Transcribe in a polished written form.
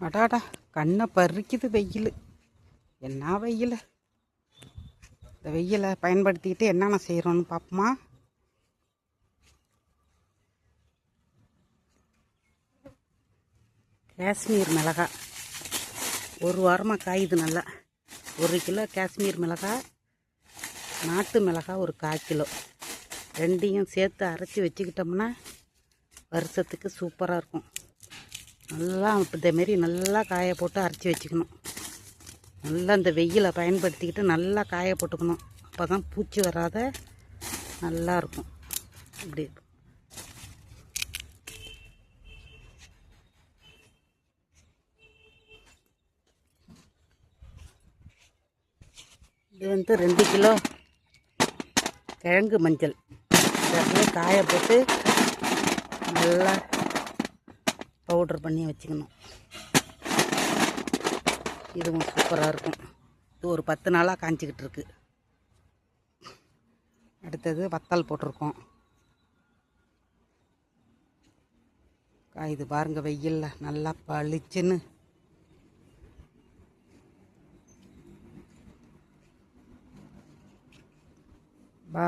அடாடா கண்ணை பறிக்குது வெயில். என்ன வெயில்! இந்த வெயிலை பயன்படுத்திக்கிட்டு என்னென்ன செய்கிறோன்னு பார்ப்போமா? காஷ்மீர் மிளகாய் ஒரு வாரமாக காயுது நல்லா. 1 கிலோ காஷ்மீர் மிளகாய், நாட்டு மிளகாய் ஒரு 1/4 கிலோ, ரெண்டையும் சேர்த்து அரைச்சி வச்சுக்கிட்டோம்னா வருஷத்துக்கு சூப்பராக இருக்கும். நல்லா இதேமாரி நல்லா காய போட்டு அரைச்சி வச்சுக்கணும். நல்லா இந்த வெயிலை பயன்படுத்திக்கிட்டு நல்லா காய போட்டுக்கணும். அப்போ தான் பூச்சி வராத நல்லாயிருக்கும். இப்படி இது 2 கிலோ கிழங்கு மஞ்சள் அப்படியே காய போட்டு நல்லா பவுட்ரு பண்ணி வச்சுக்கணும். இதுவும் சூப்பராக இருக்கும். இது ஒரு 10 நாளாக காஞ்சிக்கிட்டு இருக்கு. அடுத்தது வத்தல் போட்டிருக்கோம். இது பாருங்க வெயில்ல நல்லா பளிச்சுன்னு. பா